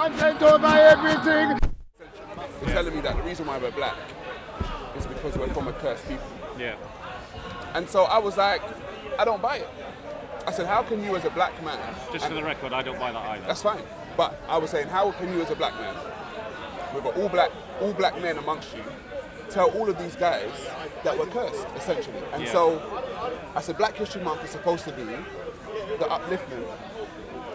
content over everything. They're telling me that the reason why we're black is because we're from a cursed people. Yeah. And so I was like, I don't buy it. I said, how can you as a black man... Just for the record, I don't buy that either. That's fine. But I was saying, how can you as a black man, with all black men amongst you, tell all of these guys that we're cursed, essentially? And so I said, Black History Month is supposed to be the upliftment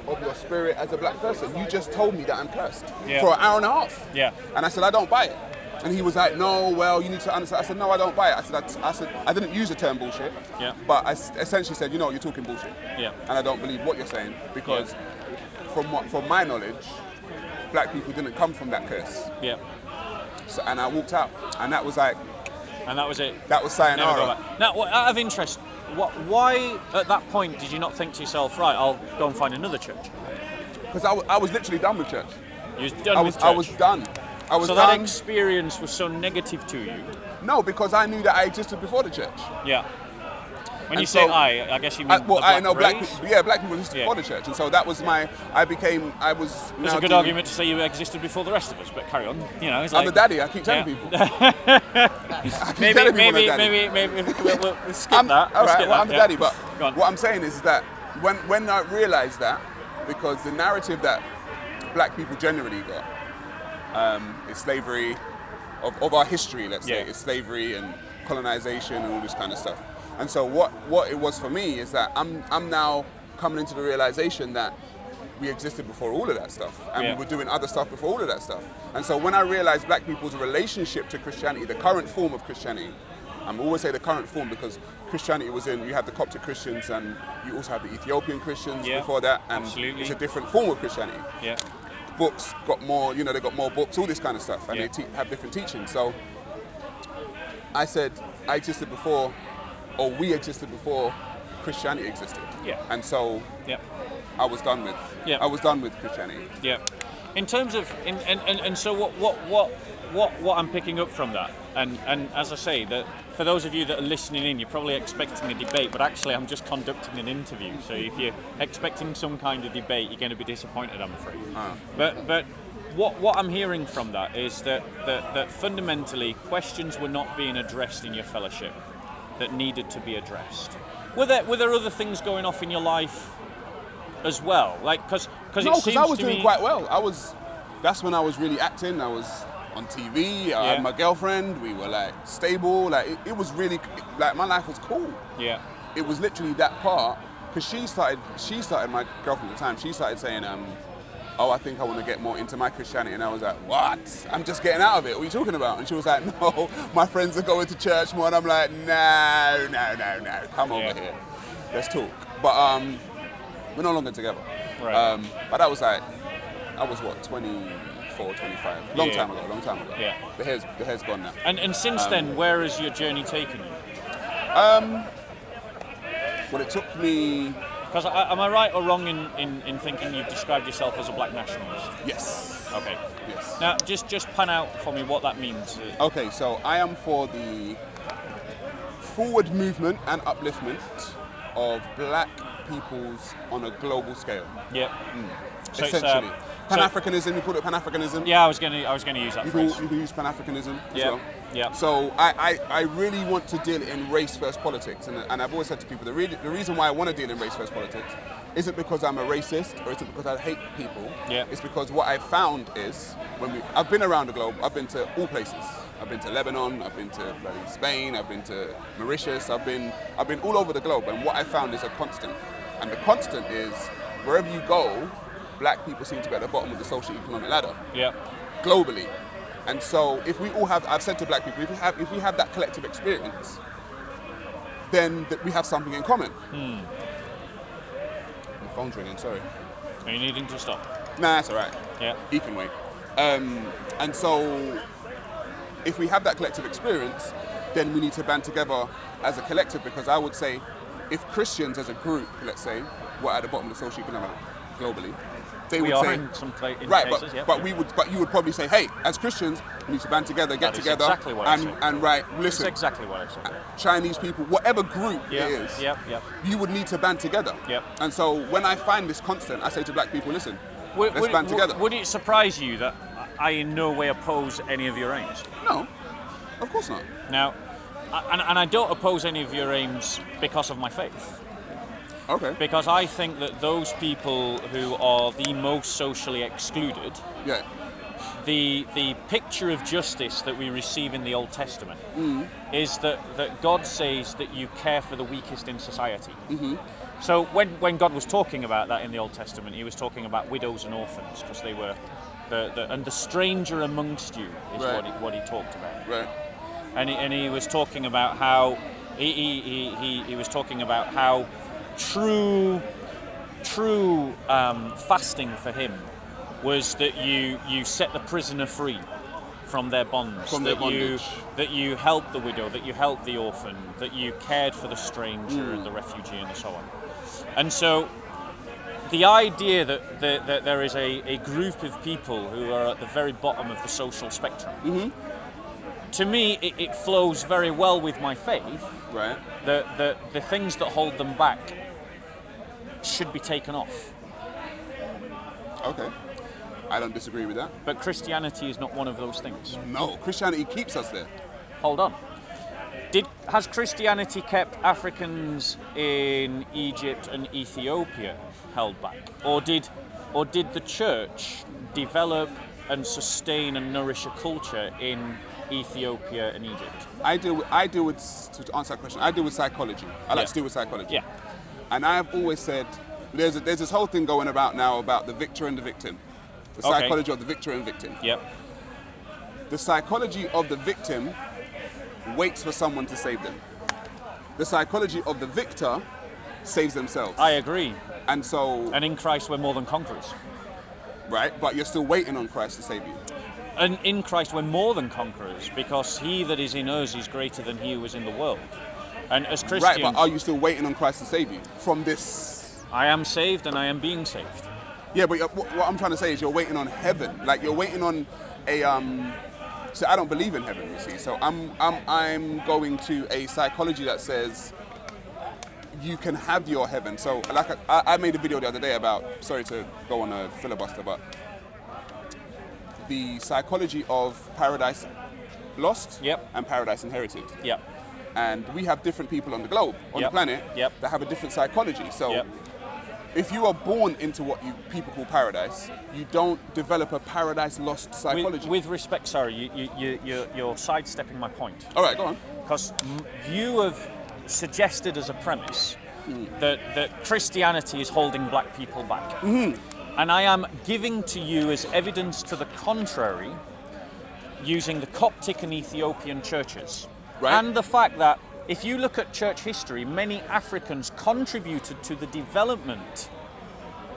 of your spirit as a black person. You just told me that I'm cursed for an hour and a half. Yeah. And I said, I don't buy it. And he was like, no, well, you need to understand. I said, no, I don't buy it. I said, I didn't use the term bullshit, but I essentially said, you know, you're talking bullshit. Yeah. And I don't believe what you're saying because from my knowledge, black people didn't come from that curse. Yeah. So, and I walked out, and that was like... And that was it? That was sayonara. Now, out of interest, why at that point did you not think to yourself, right, I'll go and find another church? Because I was literally done with church. You was done with church? I was done. That experience was so negative to you? No, because I knew that I existed before the church. Yeah. When and you say I guess you mean I know black race? people. Yeah, black people existed before the church, and so that was my. There's a good argument to say you existed before the rest of us, but carry on. You know, it's like, I'm the daddy. I keep telling people. Maybe we'll skip that. All right, I'm the daddy, but what I'm saying is that when I realised that, because the narrative that black people generally got is slavery, of our history, let's say, is slavery and colonization and all this kind of stuff. And so what it was for me is that I'm now coming into the realization that we existed before all of that stuff, and we were doing other stuff before all of that stuff. And so when I realized black people's relationship to Christianity, the current form of Christianity, I always say the current form because Christianity was you have the Coptic Christians and you also have the Ethiopian Christians before that, and it's a different form of Christianity. Yeah. Books got more, they got more books, all this kind of stuff, and they have different teachings. So I said I existed before, or we existed before Christianity existed. Yeah. And so I was done with. Yeah. I was done with Christianity. Yeah. In terms of and so what I'm picking up from that, and as I say, that for those of you that are listening in, you're probably expecting a debate, but actually I'm just conducting an interview. So if you're expecting some kind of debate, you're going to be disappointed, I'm afraid. But what I'm hearing from that is that fundamentally questions were not being addressed in your fellowship that needed to be addressed. Were there other things going off in your life as well? Like because I was doing quite well. That's when I was really acting. I was on TV. I had my girlfriend. We were like stable. Like it was really like my life was cool. Yeah. It was literally that part because she started my girlfriend at the time. She started saying, "Oh, I think I want to get more into my Christianity," and I was like, "What? I'm just getting out of it. What are you talking about?" And she was like, "No, my friends are going to church more," and I'm like, "No, come over here, let's talk." But we're no longer together. Right. But I was what, 24, 25, long time ago. Yeah. The hair's gone now. And since then, where has your journey taken you? Well, it took me. Because am I right or wrong in thinking you've described yourself as a black nationalist? Yes. Okay. Yes. Now, just pan out for me what that means. Okay, so I am for the forward movement and upliftment of black peoples on a global scale. Yeah. So essentially. Pan-Africanism, you call it Pan-Africanism? Yeah, I was going to use that phrase. You can use Pan-Africanism as well. Yeah. So I really want to deal in race-first politics, and I've always said to people, the reason why I want to deal in race-first politics isn't because I'm a racist or isn't because I hate people. Yeah. It's because what I've found is I've been around the globe. I've been to all places. I've been to Lebanon. I've been to Spain. I've been to Mauritius. I've been all over the globe, and what I found is a constant, and the constant is wherever you go, black people seem to be at the bottom of the socio-economic ladder. Yeah. Globally. And so if we all I've said to black people, if we have that collective experience, then we have something in common. My phone's ringing, sorry. Are you needing to stop? Nah, that's all right. Yeah. He can wait. And so if we have that collective experience, then we need to band together as a collective, because I would say if Christians as a group, let's say, were at the bottom of the socio-economic globally, they would say, in some places, but you would probably say, hey, as Christians, we need to band together, get together, exactly what and listen. That's exactly what I said. Chinese people, whatever group it is, you would need to band together. Yep. And so when I find this constant, I say to black people, listen, Let's band together. Would it surprise you that I in no way oppose any of your aims? No, of course not. Now, and I don't oppose any of your aims because of my faith. Okay. Because I think that those people who are the most socially excluded, Yeah. the picture of justice that we receive in the Old Testament is that God says that you care for the weakest in society. Mm-hmm. So when God was talking about that in the Old Testament, he was talking about widows and orphans, because they were and the stranger amongst you is what he talked about. Right. And he was talking about how he was talking about how true fasting for him was that you set the prisoner free from their bonds, that you helped the widow, that you helped the orphan, that you cared for the stranger and the refugee and so on. And so the idea that there is a group of people who are at the very bottom of the social spectrum, to me it flows very well with my faith. Right. The things that hold them back should be taken off. Okay. I don't disagree with that. But Christianity is not one of those things. No, Christianity keeps us there. Hold on. Has Christianity kept Africans in Egypt and Ethiopia held back? Or did the church develop and sustain and nourish a culture in Ethiopia and Egypt? I deal with to answer that question, I deal with psychology. I like to deal with psychology. Yeah. And I have always said there's this whole thing going about now about the victor and the victim. The psychology of the victor and victim. Yep. The psychology of the victim waits for someone to save them. The psychology of the victor saves themselves. I agree. And so... And in Christ we're more than conquerors. Right, but you're still waiting on Christ to save you. And in Christ we're more than conquerors, because he that is in us is greater than he who is in the world. And as Christians... Right, but are you still waiting on Christ to save you from this? I am saved and I am being saved. Yeah, but what I'm trying to say is you're waiting on heaven. Like you're waiting on a... So I don't believe in heaven, you see. So I'm going to a psychology that says you can have your heaven. So like I made a video the other day about, sorry to go on a filibuster, but the psychology of paradise lost and paradise inherited. Yep. And we have different people on the globe, on the planet, that have a different psychology. So if you are born into what people call paradise, you don't develop a paradise lost psychology. With respect, sorry, you're sidestepping my point. All right, go on. Because you have suggested as a premise that Christianity is holding black people back. Mm-hmm. And I am giving to you as evidence to the contrary, using the Coptic and Ethiopian churches. Right. And the fact that if you look at church history, many Africans contributed to the development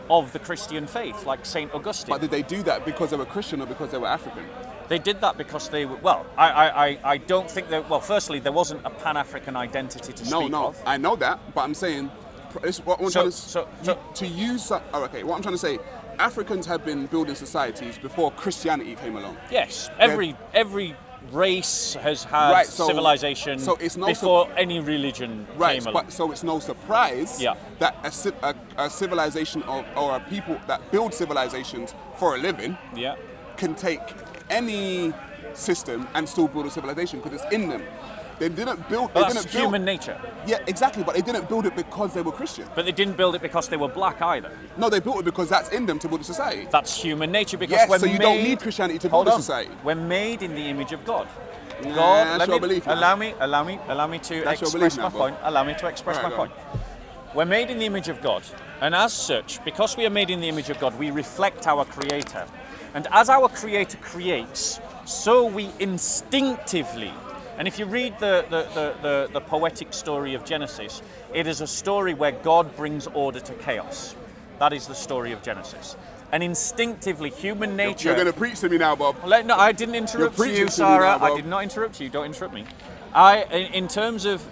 of the Christian faith, like St. Augustine. But did they do that because they were Christian or because they were African? They did that because they were, well, I don't think that, well, firstly, there wasn't a Pan-African identity to speak of. No, I know that, but I'm saying, what I'm trying to use, what I'm trying to say, Africans have been building societies before Christianity came along. Yes, every race has had civilization before any religion came along. So it's no surprise that a civilization or a people that build civilizations for a living can take any system and still build a civilization because it's in them. They didn't build. That's human nature. Yeah, exactly. But they didn't build it because they were Christian. But they didn't build it because they were black either. No, they built it because that's in them to build a society. That's human nature because so you don't need Christianity to build a society. We're made in the image of God. God, that's your belief now. Allow me to express my point. Allow me to express my point. We're made in the image of God, and as such, because we are made in the image of God, we reflect our Creator. And as our Creator creates, so we instinctively. And if you read the poetic story of Genesis, it is a story where God brings order to chaos. That is the story of Genesis. And instinctively, human nature... You're going to preach to me now, Bob. No, I didn't interrupt you, Sarah. I did not interrupt you. Don't interrupt me. In terms of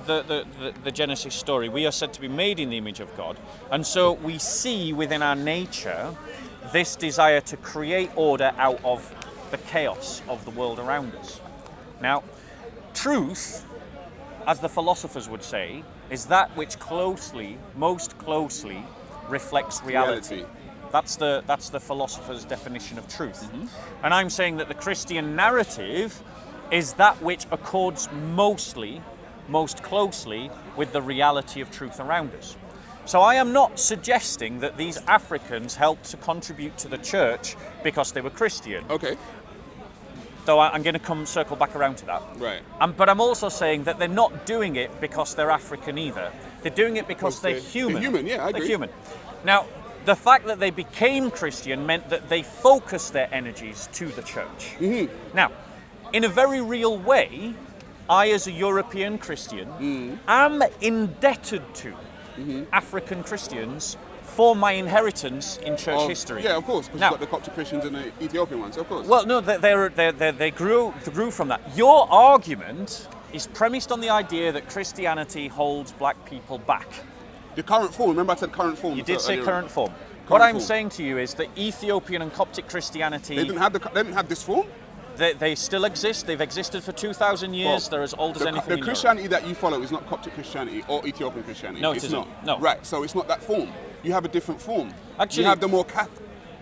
the Genesis story, we are said to be made in the image of God. And so we see within our nature this desire to create order out of the chaos of the world around us. Now, truth, as the philosophers would say, is that which most closely reflects reality. That's the philosopher's definition of truth. And I'm saying that the Christian narrative is that which accords most closely with the reality of truth around us. So I am not suggesting that these Africans helped to contribute to the church because they were Christian. Okay. Though I'm going to circle back around to that. Right. But I'm also saying that they're not doing it because they're African either. They're doing it because they're human. They're human, yeah, I agree. They're human. Now, the fact that they became Christian meant that they focused their energies to the church. Now, in a very real way, I, as a European Christian, am indebted to African Christians for my inheritance in church history. Yeah, of course, because you've got the Coptic Christians and the Ethiopian ones, of course. Well, no, they grew from that. Your argument is premised on the idea that Christianity holds black people back. The current form, remember I said current form? You did say current form. Current what I'm form. saying to you is that Ethiopian and Coptic Christianity... They didn't have this form? They still exist. They've existed for 2,000 years. Well, they're as old as anything in The Christianity that you follow is not Coptic Christianity or Ethiopian Christianity. No, it's not. No. Right, so it's not that form. You have a different form. Actually, you have the more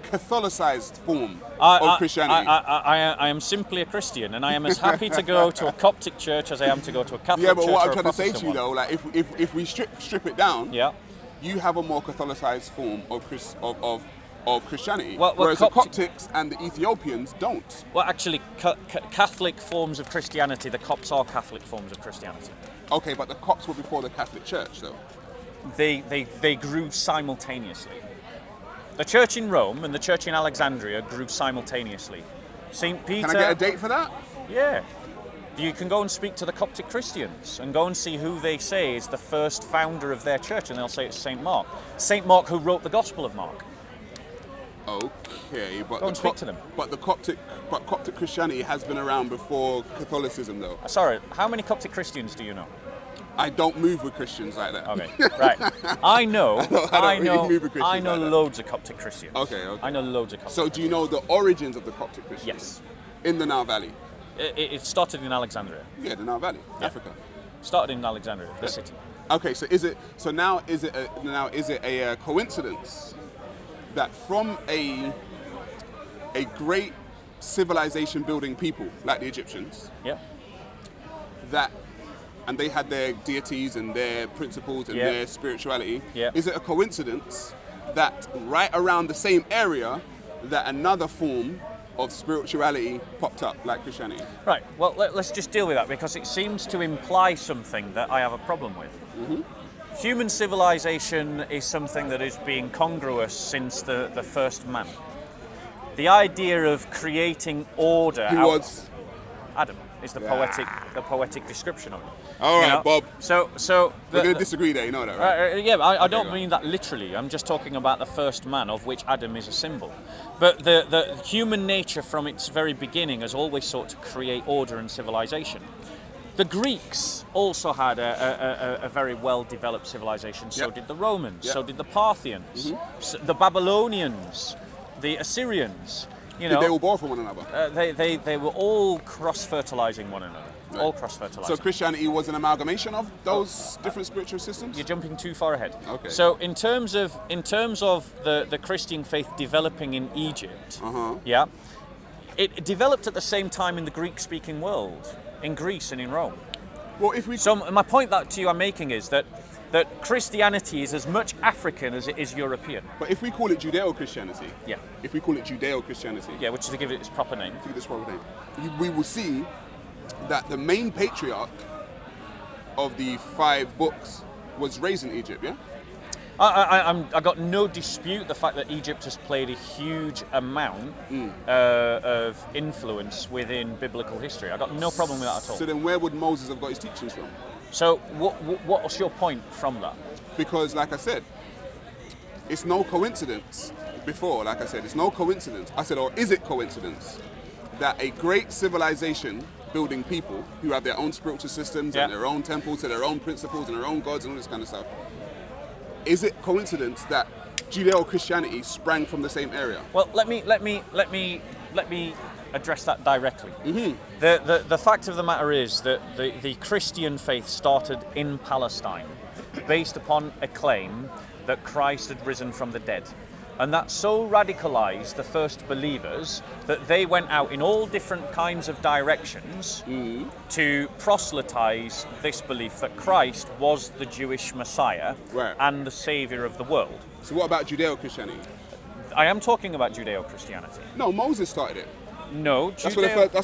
Catholicized form of Christianity. I am simply a Christian, and I am as happy to go to a Coptic church as I am to go to a Catholic church. Yeah, but what I'm or a trying to say to you one. though, like if we strip it down, yeah, you have a more Catholicized form of Christianity, well, whereas the Coptics and the Ethiopians don't. Well, actually, Catholic forms of Christianity, the Copts are Catholic forms of Christianity. Okay, but the Copts were before the Catholic Church, though. They grew simultaneously. The church in Rome and the church in Alexandria grew simultaneously. St. Peter... Can I get a date for that? Yeah. You can go and speak to the Coptic Christians and go and see who they say is the first founder of their church, and they'll say it's St. Mark. St. Mark, who wrote the Gospel of Mark. Okay, but go and speak to them. But Coptic Christianity has been around before Catholicism, though. Sorry, how many Coptic Christians do you know? I don't move with Christians like that. Okay, right. I know loads of Coptic Christians. Okay. I know loads of Coptic So do you know the origins of the Coptic Christians? Yes. In the Nile Valley? It started in Alexandria. Yeah, the Nile Valley, Africa. Started in Alexandria, the city. Okay, so is it a coincidence that from a great civilization building people like the Egyptians, and they had their deities and their principles and their spirituality, is it a coincidence that right around the same area that another form of spirituality popped up, like Christianity? Right, well, let's just deal with that, because it seems to imply something that I have a problem with. Human civilization is something that has been congruous since the first man. The idea of creating order... Who was? Adam is the poetic description of it. All right, Bob. So we're going to disagree there, you know that, right? I don't mean that literally. I'm just talking about the first man, of which Adam is a symbol. But the human nature from its very beginning has always sought to create order and civilization. The Greeks also had a very well-developed civilization. So did the Romans. So did the Parthians. The Babylonians. The Assyrians. Did they all borrow from one another? They were all cross-fertilizing one another. Right. All cross-fertilizing. So Christianity was an amalgamation of those different spiritual systems? You're jumping too far ahead. Okay. So in terms of the Christian faith developing in Egypt, it developed at the same time in the Greek-speaking world, in Greece and in Rome. Well, So my point that I'm making is that Christianity is as much African as it is European. But if we call it Judeo-Christianity, which is to give it its proper name, we will see that the main patriarch of the 5 books was raised in Egypt, yeah? I got no dispute the fact that Egypt has played a huge amount of influence within biblical history. I got no problem with that at all. So then where would Moses have got his teachings from? So what's your point from that? Because, like I said, it's no coincidence. Before, like I said, it's no coincidence. I said, or is it coincidence that a great civilization building people who have their own spiritual systems and their own temples and their own principles and their own gods and all this kind of stuff, is it coincidence that Judeo-Christianity sprang from the same area? Well, let me address that directly. The fact of the matter is that the Christian faith started in Palestine based upon a claim that Christ had risen from the dead. And that so radicalized the first believers that they went out in all different kinds of directions to proselytize this belief that Christ was the Jewish Messiah and the Savior of the world. So what about Judeo-Christianity? I am talking about Judeo-Christianity. No, Moses started it. No, that's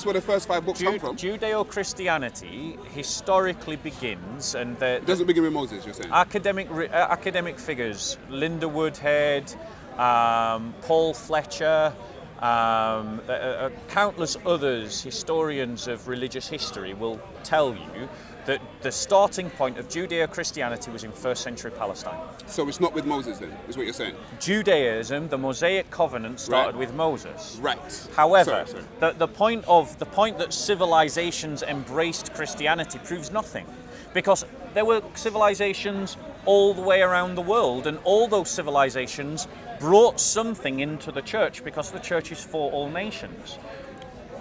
where the first 5 books come from. Judeo-Christianity historically begins, and it doesn't begin with Moses. You're saying academic figures, Linda Woodhead, Paul Fletcher, countless others, historians of religious history, will tell you that the starting point of Judeo-Christianity was in first century Palestine. So it's not with Moses then, is what you're saying? Judaism, the Mosaic covenant, started with Moses. Right. However, the point that civilizations embraced Christianity proves nothing. Because there were civilizations all the way around the world, and all those civilizations brought something into the church, because the church is for all nations.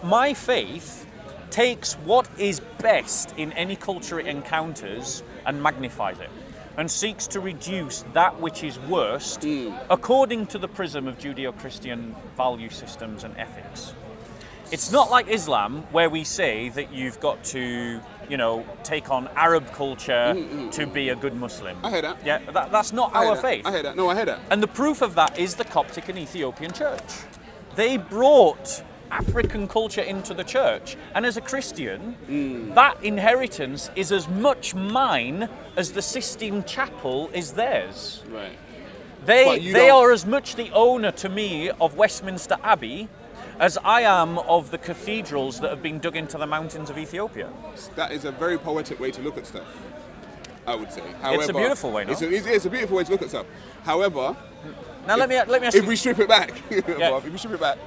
My faith takes what is best in any culture it encounters and magnifies it, and seeks to reduce that which is worst according to the prism of Judeo-Christian value systems and ethics. It's not like Islam, where we say that you've got to, take on Arab culture to be a good Muslim. I hear that. Yeah, that's not our faith. I hear that. No, I hear that. And the proof of that is the Coptic and Ethiopian church. They brought African culture into the church, and as a Christian, that inheritance is as much mine as the Sistine Chapel is theirs. Right. They are as much the owner to me of Westminster Abbey as I am of the cathedrals that have been dug into the mountains of Ethiopia. That is a very poetic way to look at stuff, I would say. However, it's a beautiful way, no? It's a beautiful way to look at stuff. However, now let me ask you. If we strip it back, if we strip it back,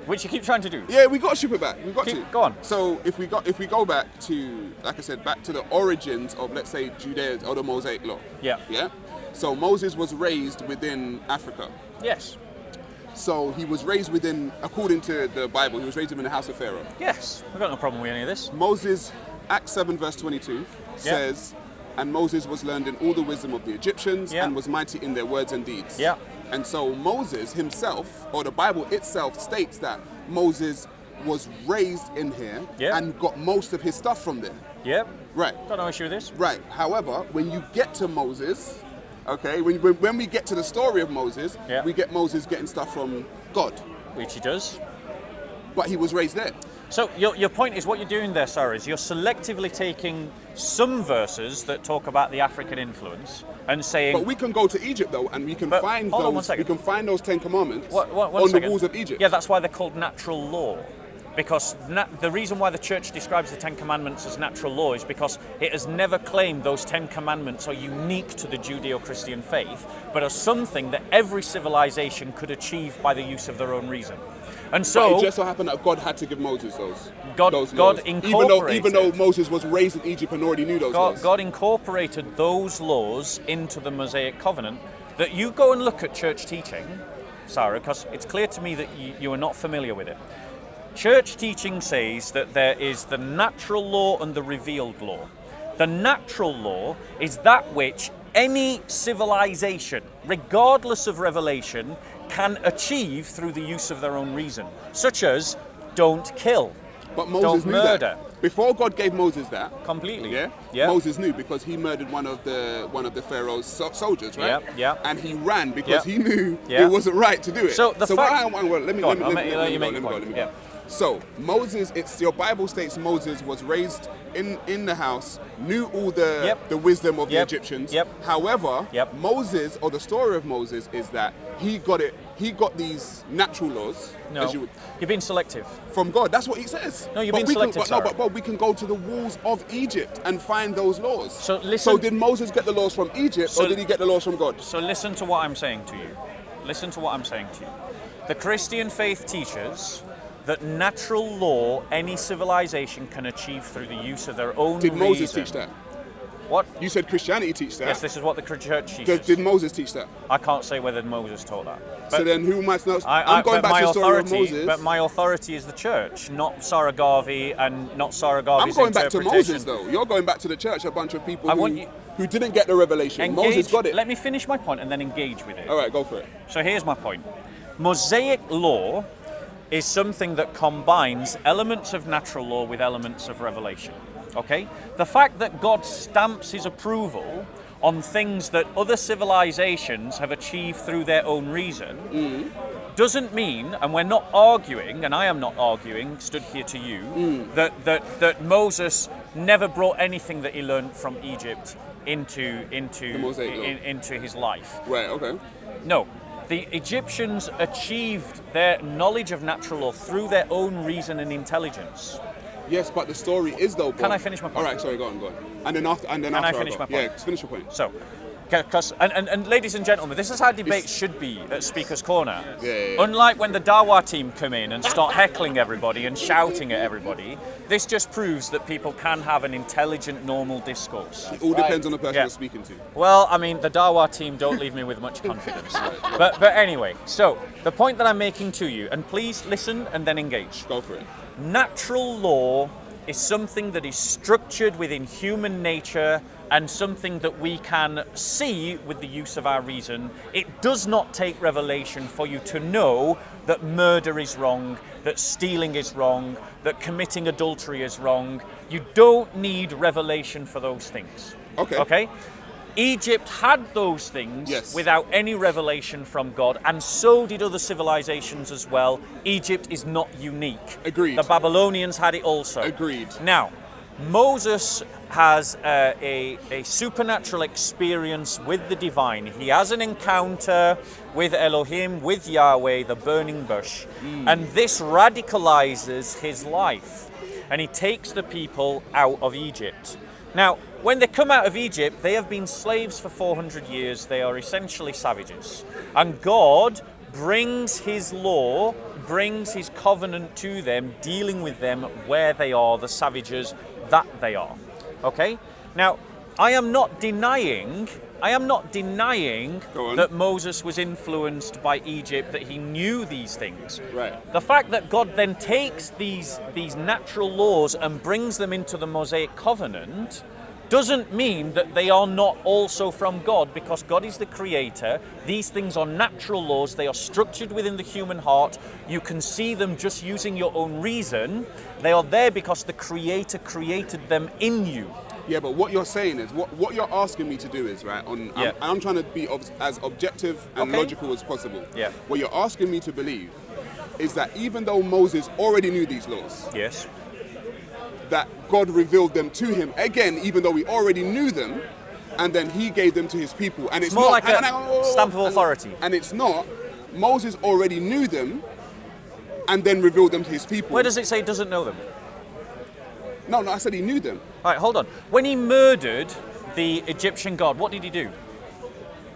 which you keep trying to do. Yeah, we got to strip it back. We've got to. Go on. So if we go back to, like I said, back to the origins of, let's say, Judaism or the Mosaic Law. Yeah. Yeah. So Moses was raised within Africa. Yes. So he was raised within, according to the Bible, he was raised in the house of Pharaoh. Yes. We've got no problem with any of this. Moses, Acts 7 verse 22 says, and Moses was learned in all the wisdom of the Egyptians and was mighty in their words and deeds. Yeah. And so Moses himself, or the Bible itself, states that Moses was raised in here and got most of his stuff from there. Yeah. Right. Got no issue with this. Right. However, when you get to Moses, okay, when we get to the story of Moses, we get Moses getting stuff from God. Which he does. But he was raised there. So your point is, what you're doing there, Sarah, is you're selectively taking some verses that talk about the African influence and saying. But we can go to Egypt though, and we can find those. We can find those 10 Commandments on the walls of Egypt. Yeah, that's why they're called natural law. Because the reason why the church describes the 10 Commandments as natural law is because it has never claimed those 10 Commandments are unique to the Judeo-Christian faith, but are something that every civilization could achieve by the use of their own reason. And so, but it just so happened that God had to give Moses those God incorporated, even though Moses was raised in Egypt and already knew those laws. God incorporated those laws into the Mosaic covenant. That you go and look at church teaching, Sarah, because it's clear to me that you are not familiar with it. Church teaching says that there is the natural law and the revealed law. The natural law is that which any civilization, regardless of revelation, can achieve through the use of their own reason, such as don't kill, but Moses don't murder. That. Before God gave Moses that, completely, yeah, Moses knew because he murdered one of the Pharaoh's soldiers, right? Yeah. And he ran because he knew it wasn't right to do it. So the fact. Let me go. So Moses, your Bible states Moses was raised in the house, knew all the wisdom of the Egyptians. However, Moses, or the story of Moses, is that he got these natural laws. No, you're being selective. From God, that's what he says. No, you're being selective. But we can go to the walls of Egypt and find those laws. So listen. So did Moses get the laws from Egypt, or did he get the laws from God? So listen to what I'm saying to you. The Christian faith teaches that natural law any civilization can achieve through the use of their own reason. Did Moses teach that? What? You said Christianity teach that. Yes, this is what the church teaches. Did Moses teach that? I can't say whether Moses taught that. But so then who might know? I'm going back to the story of Moses. But my authority is the church, not Sarah Garvey and not Sarah Garvey's I'm going back to Moses though. You're going back to the church, a bunch of people who didn't get the revelation. Moses got it. Let me finish my point and then engage with it. All right, go for it. So here's my point. Mosaic law is something that combines elements of natural law with elements of revelation. Okay? The fact that God stamps his approval on things that other civilizations have achieved through their own reason doesn't mean, and we're not arguing, and I am not arguing, stood here to you, that Moses never brought anything that he learned from Egypt into his life. Right, okay. No. The Egyptians achieved their knowledge of natural law through their own reason and intelligence. Yes, but the story is though. Can I finish my point? All right, sorry, go on. And then after, Can I finish my point? Yeah, finish your point. So, because and ladies and gentlemen, this is how debate should be at Speaker's Corner. Yeah. Unlike when the Dawa team come in and start heckling everybody and shouting at everybody, this just proves that people can have an intelligent, normal discourse. It all depends on the person you're speaking to. Well, I mean, the Dawa team don't leave me with much confidence. But anyway, so the point that I'm making to you, and please listen and then engage. Go for it. Natural law is something that is structured within human nature and something that we can see with the use of our reason. It does not take revelation for you to know that murder is wrong, that stealing is wrong, that committing adultery is wrong. You don't need revelation for those things. Okay? Egypt had those things without any revelation from God, and so did other civilizations as well. Egypt is not unique. Agreed. The Babylonians had it also. Agreed. Now, Moses has a supernatural experience with the divine. He has an encounter with Elohim, with Yahweh, the burning bush, and this radicalizes his life, and he takes the people out of Egypt. Now, when they come out of Egypt, they have been slaves for 400 years. They are essentially savages. And God brings his law, brings his covenant to them, dealing with them where they are, the savages that they are. Okay? Now, I am not denying that Moses was influenced by Egypt, that he knew these things. Right. The fact that God then takes these natural laws and brings them into the Mosaic covenant doesn't mean that they are not also from God, because God is the creator. These things are natural laws. They are structured within the human heart. You can see them just using your own reason. They are there because the creator created them in you. Yeah, but what you're saying is, what you're asking me to do is, right, I'm trying to be as objective and logical as possible. Yeah. What you're asking me to believe is that even though Moses already knew these laws, yes, that God revealed them to him, again, even though he already knew them, and then he gave them to his people. And it's more not, like a stamp of authority. And it's not, Moses already knew them, and then revealed them to his people. Where does it say he doesn't know them? No, I said he knew them. All right, hold on. When he murdered the Egyptian god, what did he do?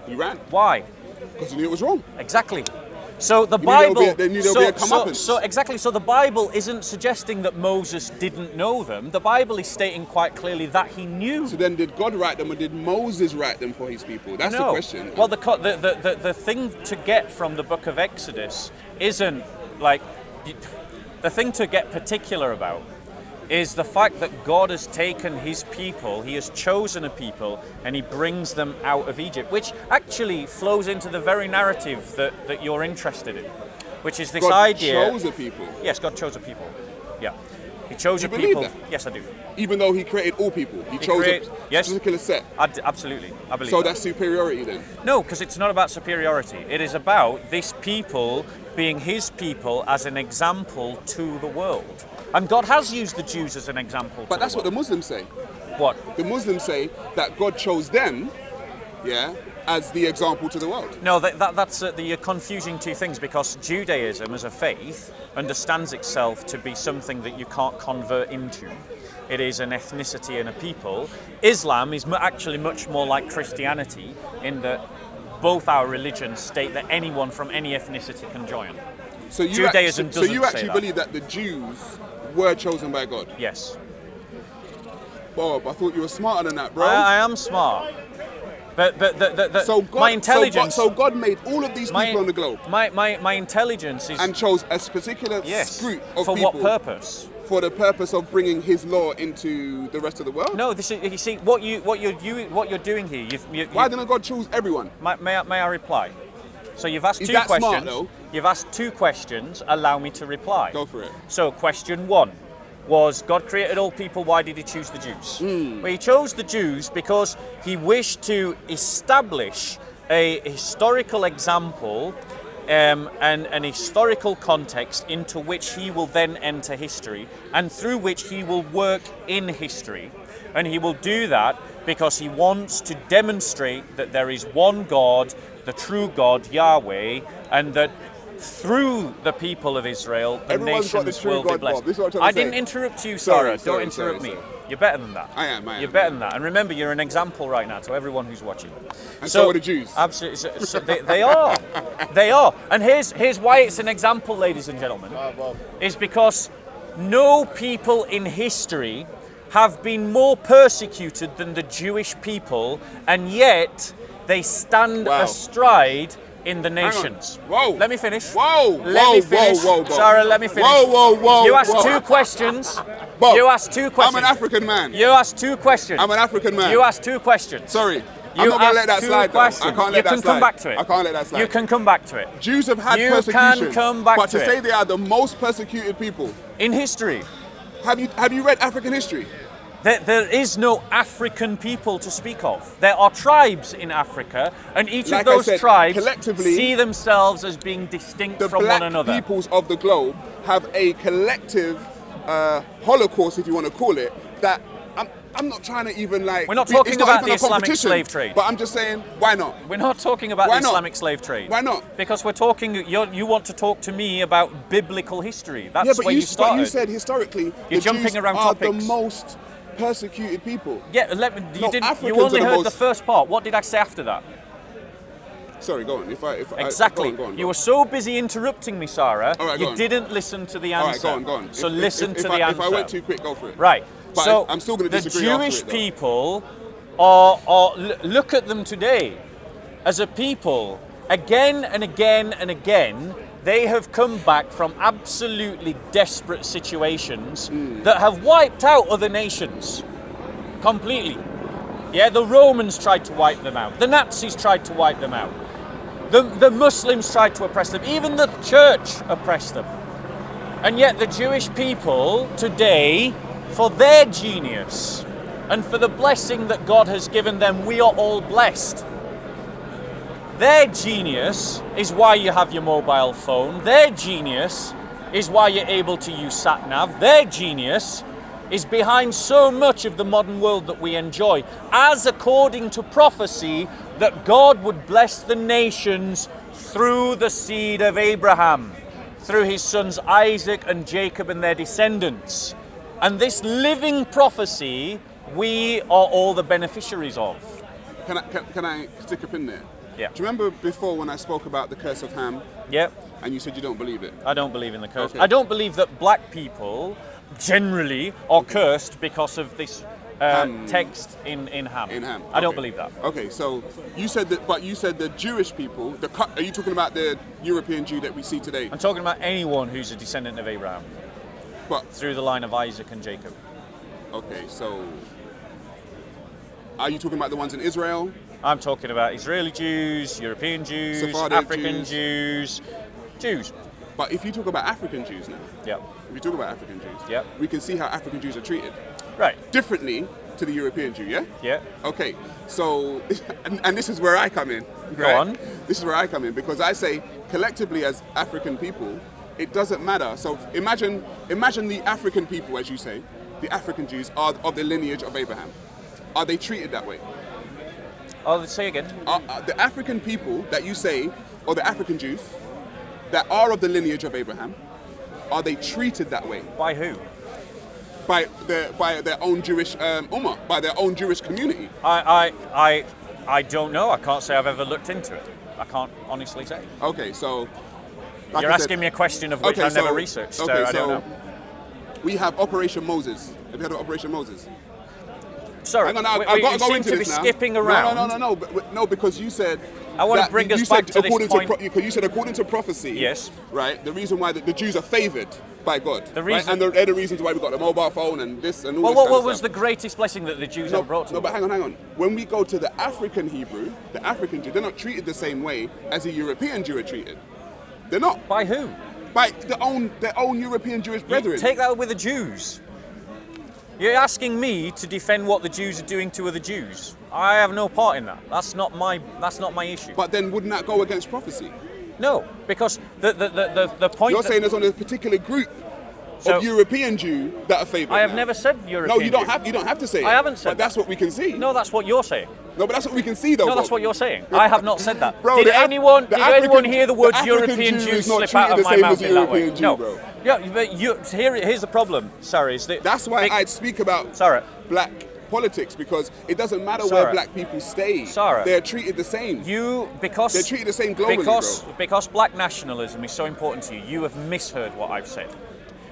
He ran. Why? Because he knew it was wrong. Exactly. So the Bible. They knew there'll be a comeuppance. So exactly. So the Bible isn't suggesting that Moses didn't know them. The Bible is stating quite clearly that he knew. So then, did God write them, or did Moses write them for his people? That's the question. Well, the thing to get from the Book of Exodus isn't like the thing to get particular about is the fact that God has taken his people, he has chosen a people, and he brings them out of Egypt, which actually flows into the very narrative that you're interested in, which is this idea. God chose a people? Yes, God chose a people. Yeah. He chose a people. Do you believe that? Yes, I do. Even though he created all people, he chose a particular set? Absolutely. I believe so that. That's superiority then? No, because it's not about superiority. It is about this people being his people as an example to the world. And God has used the Jews as an example. But that's what the Muslims say. What? The Muslims say that God chose them, as the example to the world. No, that's you're confusing two things, because Judaism as a faith understands itself to be something that you can't convert into. It is an ethnicity and a people. Islam is actually much more like Christianity in that both our religions state that anyone from any ethnicity can join. So you Judaism doesn't So you actually say believe that the Jews were chosen by God? Yes. Bob, I thought you were smarter than that, bro. I am smart. But my intelligence. So God made all of these people on the globe. My intelligence is. And chose a particular group of for people. what purpose? for the purpose of bringing his law into the rest of the world? No, this is, you see, what you're doing here. Why didn't God choose everyone? May I reply? So you've asked Is two that questions. smart, though? You've asked two questions. Allow me to reply. Go for it. So question one was, God created all people. Why did he choose the Jews? Well, he chose the Jews because he wished to establish a historical example and an historical context into which he will then enter history, and through which he will work in history. And he will do that because he wants to demonstrate that there is one God, the true God, Yahweh, and that through the people of Israel, the Everyone's got the nations true will be God, blessed. Bob. This is what I'm trying I to say. didn't interrupt you, Sarah. Sorry, Don't interrupt me. sorry. You're better than that. I am. You're better than that. And remember, you're an example right now to everyone who's watching. And so are the Jews. Absolutely. So they are. They are. And here's why it's an example, ladies and gentlemen. Is because no people in history have been more persecuted than the Jewish people, and yet they stand astride in the nations. Whoa. Let me finish. Whoa. Let me finish. Bob. Sarah, let me finish. Whoa. You asked two questions. Bob, You asked two questions. I'm an African man. You asked two questions. I'm an African man. You asked two questions. Sorry. I'm not going to let that slide, though. I can't let that slide. You can come back to it. I can't let that slide. You can come back to it. Jews have had You persecution. can come back but to to it. say they are the most persecuted people. In history. Have you read African history? There is no African people to speak of. There are tribes in Africa, and each Like of those I said, tribes collectively, see themselves as being distinct The from black one another. peoples of the globe have a collective Holocaust, if you want to call it, that I'm not trying to even like... We're not it's talking about even the a Islamic competition, slave trade. But I'm just saying, why not? We're not talking about Why the not? Islamic slave trade. Why not? Because we're talking. You want to talk to me about biblical history. That's Yeah, but where you started. But you said historically, You're the jumping Jews around are topics. the most persecuted people. Yeah, you No, didn't. Africans You are only the heard the most- first part. What did I say after that? Sorry, go on. Exactly. Go on. You were so busy interrupting me, Sarah. All right, go you on. didn't listen to the All answer. right, go on. So listen to the If answer. I went too quick, go for it. Right. But so I'm still going to the disagree after Jewish it, though. people look at them today as a people. Again and again and again, they have come back from absolutely desperate situations that have wiped out other nations completely. Yeah, the Romans tried to wipe them out. The Nazis tried to wipe them out. The Muslims tried to oppress them. Even the church oppressed them. And yet the Jewish people today, for their genius and for the blessing that God has given them, we are all blessed. Their genius is why you have your mobile phone. Their genius is why you're able to use sat-nav. Their genius is behind so much of the modern world that we enjoy, as according to prophecy that God would bless the nations through the seed of Abraham, through his sons Isaac and Jacob and their descendants. And this living prophecy, we are all the beneficiaries of. Can I stick a pin there? Yeah. Do you remember before when I spoke about the curse of Ham? Yeah. And you said you don't believe it? I don't believe in the curse. Okay. I don't believe that black people generally are cursed because of this text in Ham. In Ham. I don't Okay. believe that. Okay, so you said that, but you said the Jewish people. Are you talking about the European Jew that we see today? I'm talking about anyone who's a descendant of Abraham But through the line of Isaac and Jacob. okay, so are you talking about the ones in Israel? I'm talking about Israeli Jews, European Jews, Sephardic African Jews. But if you talk about African Jews now, Yeah. if you talk about African Jews, Yeah. we can see how African Jews are treated Right. differently to the European Jew, yeah? Yeah. Okay, so, and this is where I come in. Go right? on. This is where I come in because I say collectively as African people, it doesn't matter. So imagine the African people, as you say, the African Jews are of the lineage of Abraham. Are they treated that way? Oh, say again. The African people that you say, or the African Jews that are of the lineage of Abraham, are they treated that way? By who? By their own Jewish ummah, by their own Jewish community? I don't know. I can't say I've ever looked into it. I can't honestly say. Okay, so... like You're I said- asking me a question of which okay, I've never researched, so I don't know. We have Operation Moses. Have you heard of Operation Moses? sorry, hang on, I've got to go into to this be now. skipping around. No, because you said. I want to bring us back to this point. Because you said according to prophecy. Yes. Right. The reason why the Jews are favoured by God. The reason, right? And they're the reasons why we got the mobile phone and this and all well, this kind what of was stuff. the greatest blessing that the Jews ever brought to No, us? but hang on. When we go to the African Hebrew, the African Jew, they're not treated the same way as a European Jew are treated. They're not. By who? By their own European Jewish brethren. Take that with the Jews. You're asking me to defend what the Jews are doing to other Jews. I have no part in that. That's not my issue. But then wouldn't that go against prophecy? No, because the point. You're saying there's only a particular group of European Jew that are favoured. I have now. never said European. No, you don't have to say it. I haven't said. But that's what we can see. No, that's what you're saying. No, but that's what we can see, though. No, that's what you're saying. I have not said that. Bro, did anyone hear the words the European Jew slip out of my mouth in that way? No. Bro. Yeah, but here's the problem, Sarah, is that that's why I'd speak about black politics, because it doesn't matter where black people stay. They're treated the same. They're treated the same globally, because black nationalism is so important to you, you have misheard what I've said.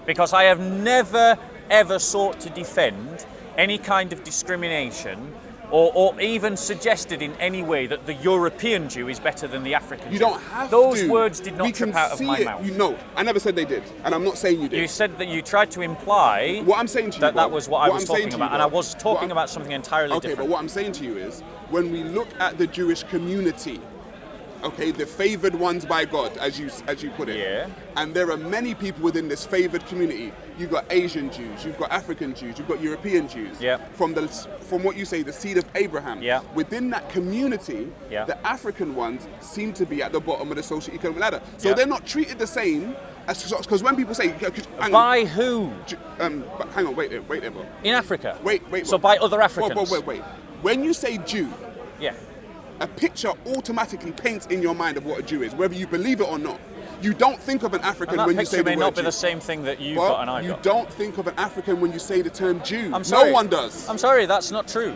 Because I have never ever sought to defend any kind of discrimination or even suggested in any way that the European Jew is better than the African Jew. You don't have Those to. words did not trip out of my mouth. No, I never said they did, and I'm not saying you did. You said that you tried to imply what I'm saying to you, that was what I was talking about, and I was talking about something entirely different. Okay, but what I'm saying to you is, when we look at the Jewish community, okay, the favoured ones by God, as you put it. Yeah. And there are many people within this favoured community. You've got Asian Jews, you've got African Jews, you've got European Jews. Yeah. From what you say, the seed of Abraham. Yeah. Within that community, the African ones seem to be at the bottom of the socio-economic ladder. So they're not treated the same as, because when people say by who? But hang on, wait there, bro. In Africa. Wait. So by other Africans. Wait. When you say Jew, a picture automatically paints in your mind of what a Jew is, whether you believe it or not. You don't think of an African when you say the word Jew. That picture may not be the same thing that you've got and I've got. You don't think of an African when you say the term Jew. I'm sorry. No one does. I'm sorry, that's not true.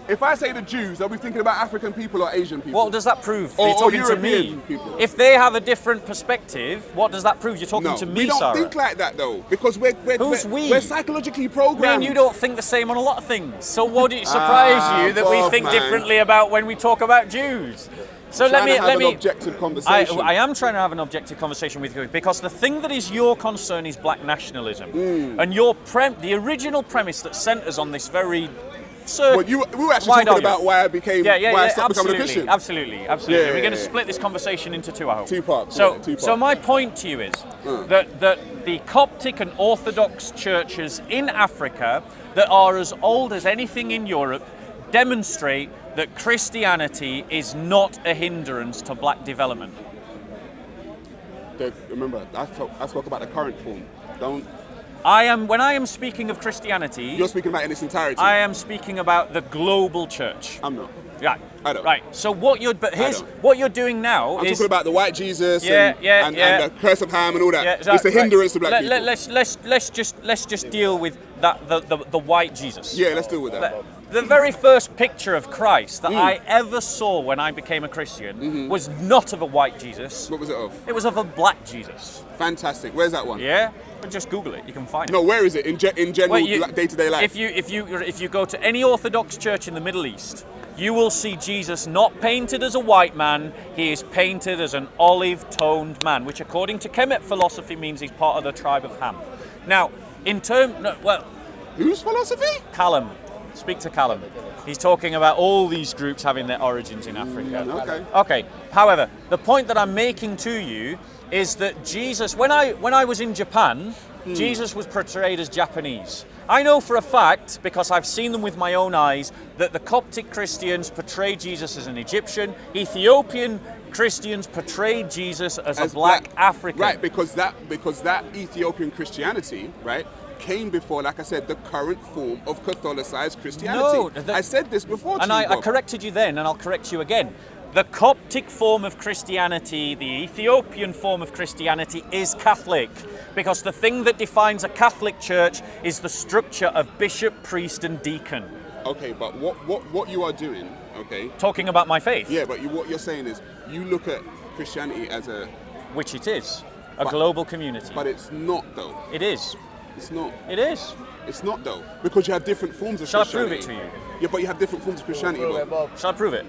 If I say the Jews, are we thinking about African people or Asian people? What does that prove? Or You're talking European to me. people. If they have a different perspective, what does that prove? You're talking to me, we don't Sarah. think like that though, because we're psychologically programmed. Man, you don't think the same on a lot of things. So would it surprise you that we think differently about when we talk about Jews? So let me an objective conversation. I am trying to have an objective conversation with you, because the thing that is your concern is black nationalism, and the original premise that sent us on this very. Well, we were actually talking about why I stopped becoming a Christian. Absolutely. Yeah, We're going to split this conversation into two, I hope. Two parts. So my point to you is that the Coptic and Orthodox churches in Africa that are as old as anything in Europe demonstrate that Christianity is not a hindrance to black development. Remember, I spoke about the current form. When I am speaking of Christianity, you're speaking about in its entirety. I am speaking about the global church. I'm not. Right. I don't. Right. So what you're doing now I'm is talking about the white Jesus and the curse of Ham and all that. Yeah, it's a hindrance to black people. Let's just deal with that the white Jesus. Yeah, let's deal with that. The very first picture of Christ that I ever saw when I became a Christian was not of a white Jesus. What was it of? It was of a black Jesus. Fantastic. Where's that one? Yeah. Just Google it. You can find it. No, where is it in general day-to-day life? If you go to any Orthodox church in the Middle East, you will see Jesus not painted as a white man. He is painted as an olive-toned man, which, according to Kemet philosophy, means he's part of the tribe of Ham. Now, whose philosophy? Callum. Speak to Callum. He's talking about all these groups having their origins in Africa. Okay. However, the point that I'm making to you is that Jesus, when I was in Japan, Jesus was portrayed as Japanese. I know for a fact, because I've seen them with my own eyes, that the Coptic Christians portray Jesus as an Egyptian. Ethiopian Christians portrayed Jesus as a black African. Right, because that Ethiopian Christianity, right, came before, like I said, the current form of Catholicized Christianity. No, I said this before to you, I corrected you then, and I'll correct you again. The Coptic form of Christianity, the Ethiopian form of Christianity, is Catholic, because the thing that defines a Catholic church is the structure of bishop, priest, and deacon. Okay, but what you are doing, okay? Talking about my faith. Yeah, but what you're saying is you look at Christianity as a... Which it is. A global community. But it's not, though. It is. It's not. It is. It's not though, because you have different forms of Shall I Christianity. prove it to you? Yeah, but you have different forms of Christianity, bro. Shall I prove it?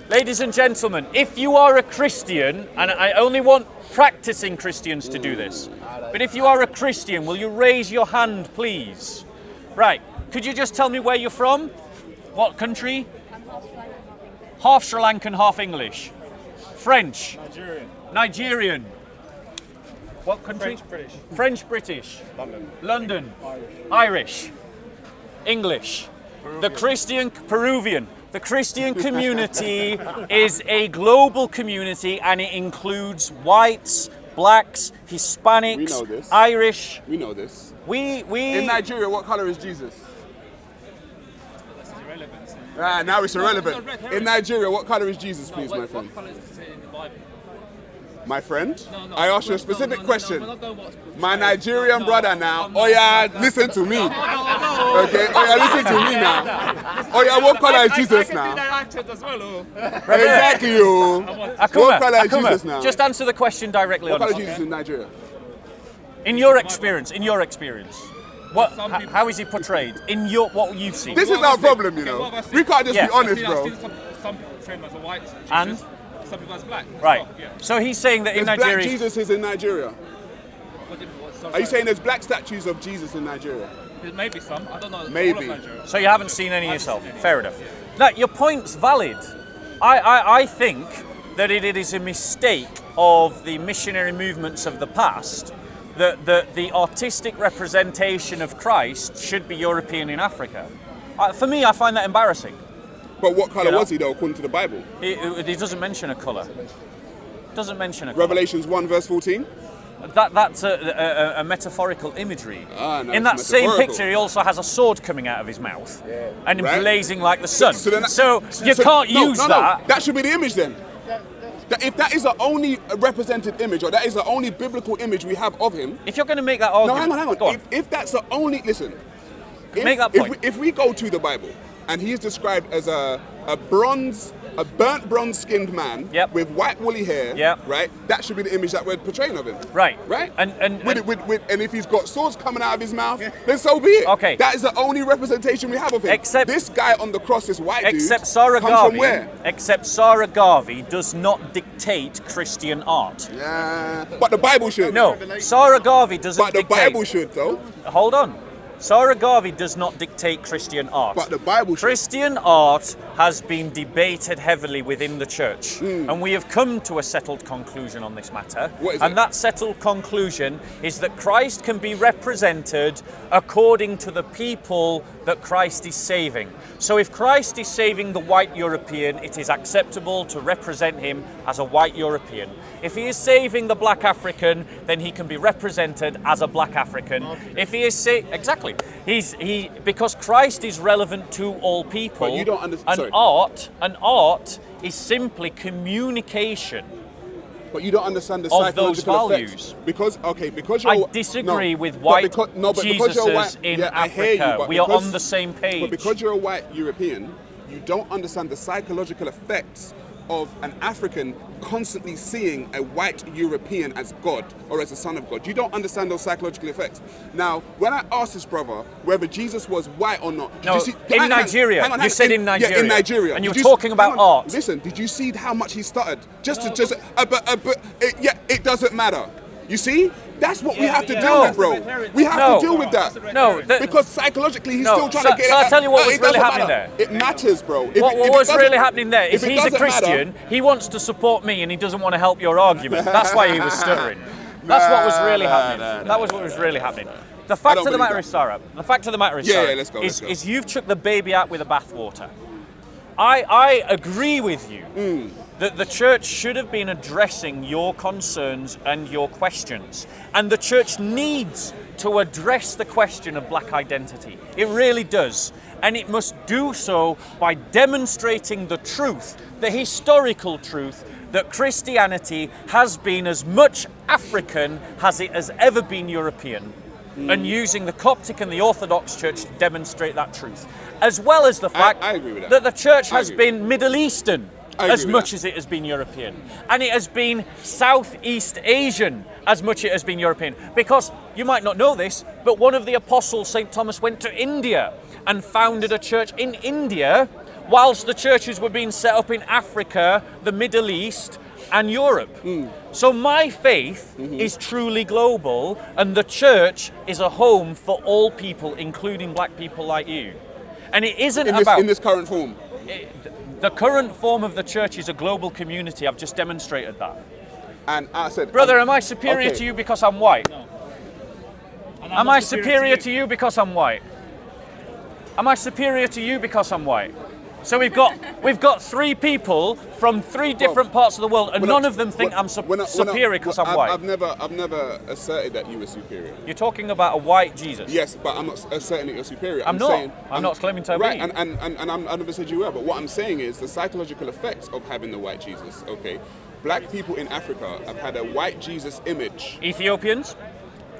Ladies and gentlemen, if you are a Christian, and I only want practicing Christians to do this, but if you are a Christian, will you raise your hand, please? Right, could you just tell me where you're from? What country? Half Sri Lankan, half English. French? Nigerian. What country? French, British. London. Irish. English. The Christian, Peruvian. The Christian community is a global community, and it includes whites, blacks, Hispanics, We know this. Irish. We know this. We In Nigeria, what color is Jesus? Now it's irrelevant. In Nigeria, what color is Jesus, please, my friend? My friend? I asked you a specific question. My Nigerian brother now. Oh yeah, listen to me. Okay? Oh yeah, listen to me now. Oh yeah, what color is Jesus now? Exactly, yo. What color is Jesus now? Just answer the question directly. What color is honestly. Jesus in Nigeria? In your experience, what? How is he portrayed? In your what you've seen? This is our problem, you know. We can't just be honest, bro. Some people frame him as a white Jesus, And? some people as black. as Right. well, yeah. So he's saying that in There's Nigeria. black Jesus is in Nigeria. Are you saying there's black statues of Jesus in Nigeria? There may be some. I don't know. Maybe. All of Nigeria. So you haven't seen any yourself. Fair enough. No, your point's valid. I think that it is a mistake of the missionary movements of the past that the artistic representation of Christ should be European in Africa. For me, I find that embarrassing. But what color You know? was he though, according to the Bible? He doesn't mention a colour. Doesn't mention a colour. Revelations 1 verse 14? That's a metaphorical imagery. No, In that it's same metaphorical. picture, he also has a sword coming out of his mouth and Right. blazing like the sun. So then- you can't use no, that. That should be the image then. If that is the only represented image, or that is the only biblical image we have of him. If you're going to make that No, argument, hang on. go on. If that's the only, listen. Make that point. If we go to the Bible and he is described as a burnt bronze skinned man Yep. with white woolly hair, Yep. right? That should be the image that we're portraying of him. Right. Right? And if he's got swords coming out of his mouth, then so be it. Okay. That is the only representation we have of him. Except- this guy on the cross, this white except dude, Sarah comes from Garvey. where? Except Sarah Garvey does not dictate Christian art. Yeah. But the Bible should. No, Sarah Garvey doesn't But the dictate. Bible should, though. Hold on. Sarah Garvey does not dictate Christian art. But the Bible should. Christian art has been debated heavily within the church, and we have come to a settled conclusion on this matter. What is and it? that settled conclusion is that Christ can be represented according to the people that Christ is saving. So if Christ is saving the white European, it is acceptable to represent him as a white European. If he is saving the black African, then he can be represented as a black African. If he is exactly, because Christ is relevant to all people. But you don't understand. An art is simply communication. But you don't understand the Of those psychological values. effects. Because you're. I disagree with white because you're white, Jesuses in yeah, I hear you, Africa. but We are because- on the same page. But because you're a white European, you don't understand the psychological effects of an African constantly seeing a white European as God or as a son of God. You don't understand those psychological effects. Now, when I asked this brother whether Jesus was white or not, did No, you see, in Nigeria. You said in Nigeria. Yeah, in Nigeria. And you Did were talking about hang on, art. Listen, did you see how much he stuttered? It doesn't matter. You see? That's what we have to deal with, bro. We have to deal with that. No, Because psychologically, he's No, still trying to get so it. I'll tell you what was It really doesn't happening matter. there. It matters, bro. What was really happening there is if it he's a doesn't matter- Christian, he wants to support me and he doesn't want to help your argument. That's why he was stuttering. That's what was really happening. That was what was really happening. The fact of the matter is, Sarah, let's go. is you've chucked the baby out with the bathwater. I agree with you that the church should have been addressing your concerns and your questions. And the church needs to address the question of black identity. It really does. And it must do so by demonstrating the truth, the historical truth, that Christianity has been as much African as it has ever been European. And using the Coptic and the Orthodox Church to demonstrate that truth. As well as the fact I agree with that. the church has been Middle Eastern as much as it has been European. And it has been Southeast Asian as much as it has been European. Because, you might not know this, but one of the apostles, St. Thomas, went to India and founded a church in India, whilst the churches were being set up in Africa, the Middle East, and Europe. So my faith is truly global, and the church is a home for all people, including black people like you. And it isn't in this current form. The current form of the church is a global community. I've just demonstrated that. And I said, brother, am I superior to you because I'm white? No. Am I superior to you because I'm white? Am I superior to you because I'm white? So we've got three people from three different parts of the world, and none of them think I'm superior because I'm white. I've never asserted that you were superior. You're talking about a white Jesus. Yes, but I'm not asserting that you're superior. I'm not claiming to be. Right, and I never said you were. But what I'm saying is the psychological effects of having the white Jesus. Okay, black people in Africa have had a white Jesus image. Ethiopians.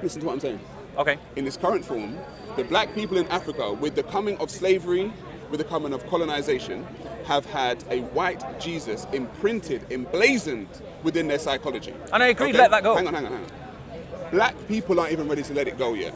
Listen to what I'm saying. Okay. In this current form, the black people in Africa, with the coming of slavery, with the coming of colonization, have had a white Jesus imprinted, emblazoned within their psychology. And I agree, okay? let that go. Hang on. Black people aren't even ready to let it go yet.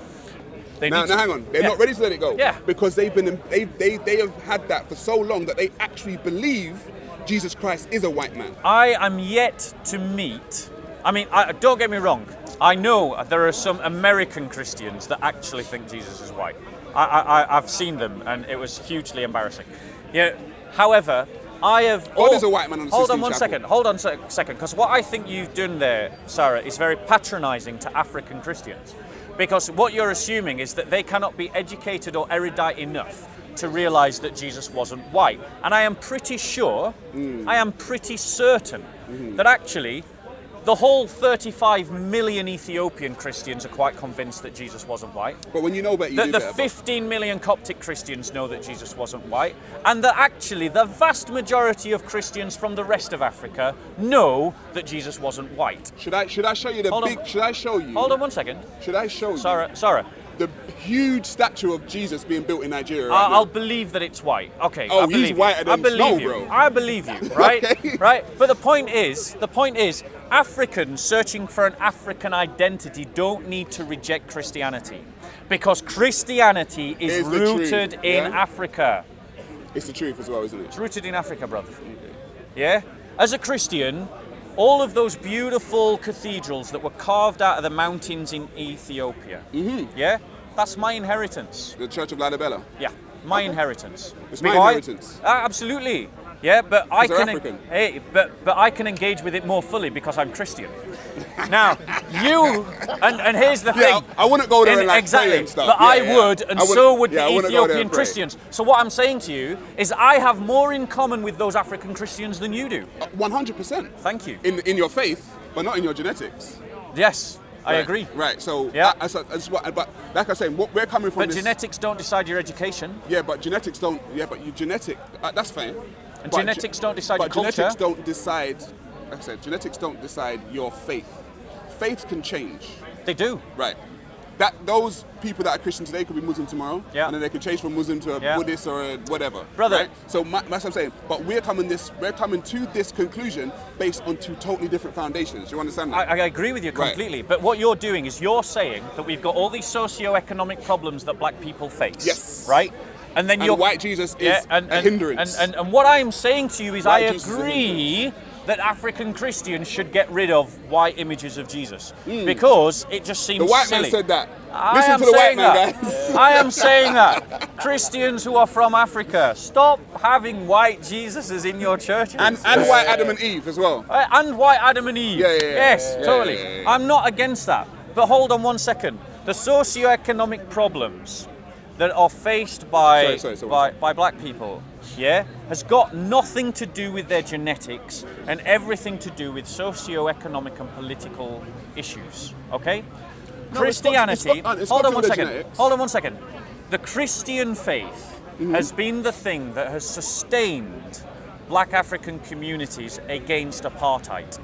Now hang on. They're not ready to let it go. Yeah. Because they have had that for so long that they actually believe Jesus Christ is a white man. I am yet to meet. I mean, don't get me wrong. I know there are some American Christians that actually think Jesus is white. I've seen them, and it was hugely embarrassing. Yeah. However, I have. What is a white man on the Hold on Sistine one Chapel? second. Hold on a second, because what I think you've done there, Sarah, is very patronising to African Christians, because what you're assuming is that they cannot be educated or erudite enough to realise that Jesus wasn't white. And I am pretty sure, I am pretty certain that actually the whole 35 million Ethiopian Christians are quite convinced that Jesus wasn't white. But when you know better, you do The better. 15 million Coptic Christians know that Jesus wasn't white, and that actually the vast majority of Christians from the rest of Africa know that Jesus wasn't white. Should I show you Should I show you? Hold on one second. Should I show you? Sarah. The huge statue of Jesus being built in Nigeria. I'll believe that it's white. Okay. Oh, I believe he's whiter than snow, bro. I believe you, right? Okay. Right. But the point is, Africans searching for an African identity don't need to reject Christianity, because Christianity is rooted in Africa. It's the truth as well, isn't it? It's rooted in Africa, brother. Okay. Yeah. As a Christian, all of those beautiful cathedrals that were carved out of the mountains in Ethiopia, yeah, that's my inheritance. The Church of Lalibela. Yeah, my inheritance. It's my inheritance. Absolutely. Yeah, but I can. African. Hey, but I can engage with it more fully because I'm Christian. Now, you and here's the thing. I wouldn't go there and like exactly, pray and stuff. but I would, and so would the I wouldn't go there Ethiopian and pray. Christians. So what I'm saying to you is, I have more in common with those African Christians than you do. 100%. Thank you. In your faith, but not in your genetics. Yes. I Right, agree. Right, so Yeah. but like I say, we're coming from But genetics don't decide your education. Yeah, but genetics don't. Yeah, but you genetic. That's fine. And But genetics don't decide your But culture. genetics don't decide. Like I said, genetics don't decide your faith. Faith can change. They do. Right. Those people that are Christian today could be Muslim tomorrow, and then they could change from Muslim to a Buddhist or a whatever. Brother. Right? So that's what I'm saying. But we're coming to this conclusion based on two totally different foundations. You understand that? I agree with you completely. Right. But what you're doing is you're saying that we've got all these socio-economic problems that black people face. Yes. Right? And then white Jesus is a hindrance. And what I'm saying to you is, White I Jesus is a agree that African Christians should get rid of white images of Jesus, because it just seems the white silly. man said that. I Listen am to the white saying man, that. guys. I am saying that. Christians who are from Africa, stop having white Jesuses in your churches. And white Adam and Eve as well. And white Adam and Eve. Yeah. Yes, Yeah, totally. yeah. I'm not against that. But hold on one second. The socio-economic problems that are faced by black people, has got nothing to do with their genetics and everything to do with socio-economic and political issues. Okay? No, Christianity. Hold on one second. Genetics. Hold on one second. The Christian faith has been the thing that has sustained black African communities against apartheid.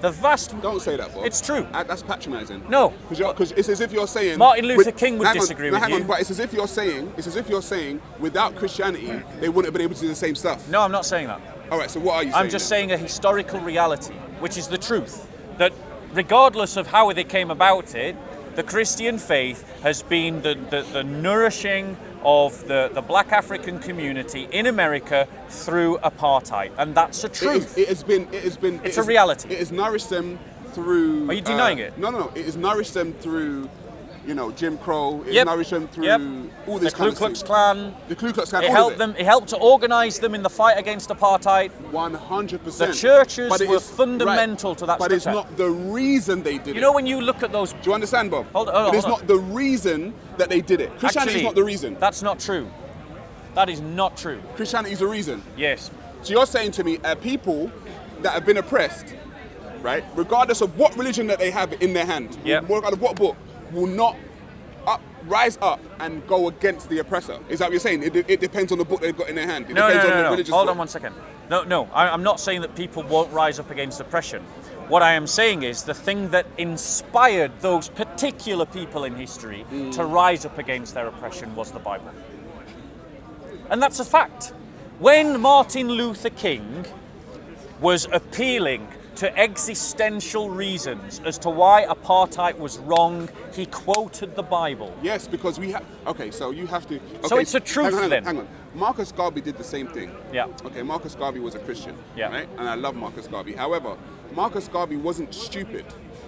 Don't say that, Bob. It's true. That's patronising. No. Because it's as if you're saying Martin Luther King would disagree with you. But it's as if you're saying without Christianity they wouldn't have been able to do the same stuff. No, I'm not saying that. All right, so what are you saying? I'm just saying a historical reality, which is the truth. That regardless of how they came about it, the Christian faith has been the nourishing of the black African community in America through apartheid. And that's a truth. It's a reality. It has nourished them through... Are you denying it? No. It has nourished them through... Jim Crow. It nourished them through all this kind of The Ku Klux Klan. The Ku Klux Klan. It helped to organise them in the fight against apartheid. 100%. The churches were fundamental to that. But it's not the reason they did it. You know, when you look at those. Do you understand, Bob? Hold on. It's not the reason that they did it. Christianity is not the reason. That's not true. That is not true. Christianity is the reason. Yes. So you're saying to me, people that have been oppressed, right, regardless of what religion that they have in their hand, regardless of what book, will not rise up and go against the oppressor. Is that what you're saying? It depends on the book they've got in their hand. It depends on the religious Hold book. on 1 second. No. I'm not saying that people won't rise up against oppression. What I am saying is the thing that inspired those particular people in history to rise up against their oppression was the Bible. And that's a fact. When Martin Luther King was appealing to existential reasons as to why apartheid was wrong, he quoted the Bible. Yes, because we have... Okay, so you have to... Okay, so it's a truth then. Hang on. Marcus Garvey did the same thing. Yeah. Okay, Marcus Garvey was a Christian. Yeah. Right? And I love Marcus Garvey. However, Marcus Garvey wasn't stupid.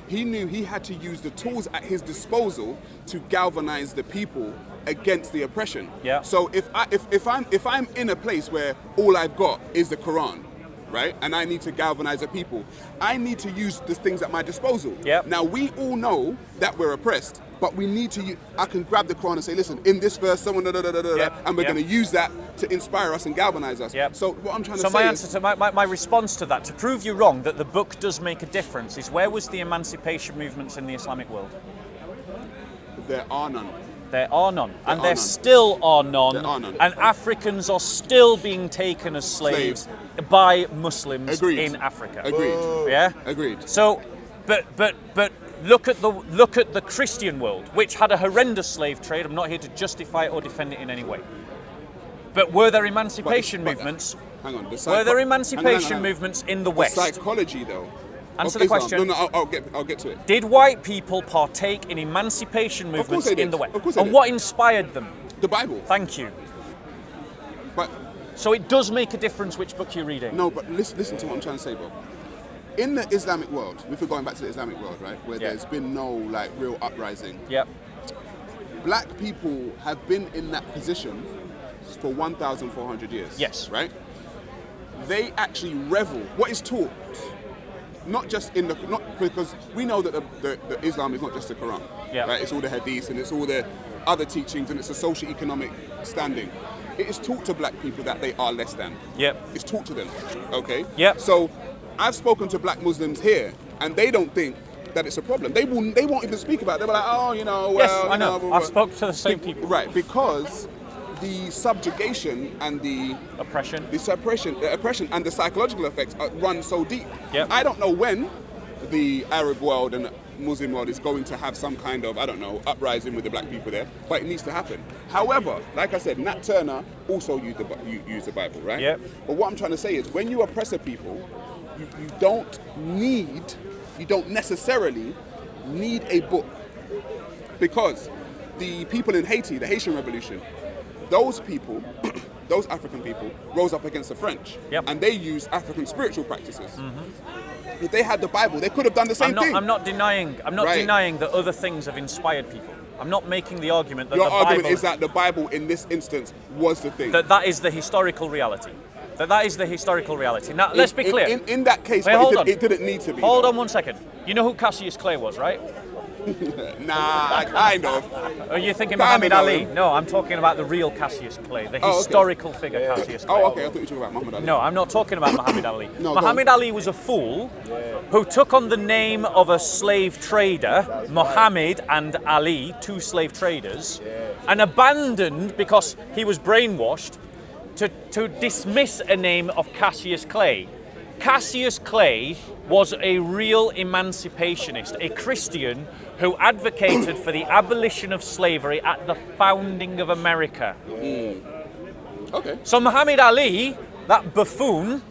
He knew he had to use the tools at his disposal to galvanize the people against the oppression. Yeah. So if I'm in a place where all I've got is the Quran, right, and I need to galvanize the people, I need to use the things at my disposal. Yep. Now we all know that we're oppressed, but we need to. I can grab the Quran and say, listen, in this verse, someone and we're going to use that to inspire us and galvanize us. Yep. So what I'm trying to say my answer to my response to that, to prove you wrong that the book does make a difference, is where was the emancipation movements in the Islamic world? There are none. There are none. And there still are none. There are none. And Africans are still being taken as slaves by Muslims in Africa. Agreed. Yeah? Agreed. So, but look at the Christian world, which had a horrendous slave trade. I'm not here to justify it or defend it in any way. But were there emancipation movements? Hang on. Were there emancipation movements in the West? Psychology, though. Answer the question. No, I'll get to it. Did white people partake in emancipation movements in the West? Of course they did. And what inspired them? The Bible. Thank you. But so it does make a difference which book you're reading. No, but listen to what I'm trying to say, Bob. In the Islamic world, if we're going back to the Islamic world, right, where there's been no real uprising. Yep. Black people have been in that position for 1,400 years. Yes. Right? They actually revel. What is taught? Not because we know that the Islam is not just the Quran. Yeah. Right? It's all the hadiths and it's all the other teachings and it's a socio-economic standing. It is taught to black people that they are less than. Yep. It's taught to them. Okay? Yep. So I've spoken to black Muslims here and they don't think that it's a problem. They won't even speak about it. They're like, oh, well, yes, I know. I've spoken to the same people. Right, because the subjugation and the oppression, the oppression and the psychological effects run so deep. Yep. I don't know when the Arab world and Muslim world is going to have some kind of, uprising with the black people there, but it needs to happen. However, like I said, Nat Turner also used the Bible, right? Yep. But what I'm trying to say is, when you oppress a people, you don't necessarily need a book, because the people in Haiti, the Haitian Revolution, those people, those African people, rose up against the French, and they used African spiritual practices. Mm-hmm. If they had the Bible, they could have done the same thing. I'm not denying that other things have inspired people. I'm not making the argument that your the argument Bible is that the Bible in this instance was the thing. That is the historical reality. That is the historical reality. Now, let's be clear. In that case, it didn't need to be. Hold on 1 second. You know who Cassius Clay was, right? Nah, kind of. Are you thinking Muhammad Ali? No, I'm talking about the real Cassius Clay, the historical figure Cassius Clay. Oh, okay. I thought you were talking about Muhammad Ali. No, I'm not talking about Muhammad Ali. No, Muhammad Ali was a fool who took on the name of a slave trader, Muhammad and Ali, two slave traders, and abandoned, because he was brainwashed, to dismiss a name of Cassius Clay. Cassius Clay was a real emancipationist, a Christian who advocated for the abolition of slavery at the founding of America. Okay. So Muhammad Ali, that buffoon,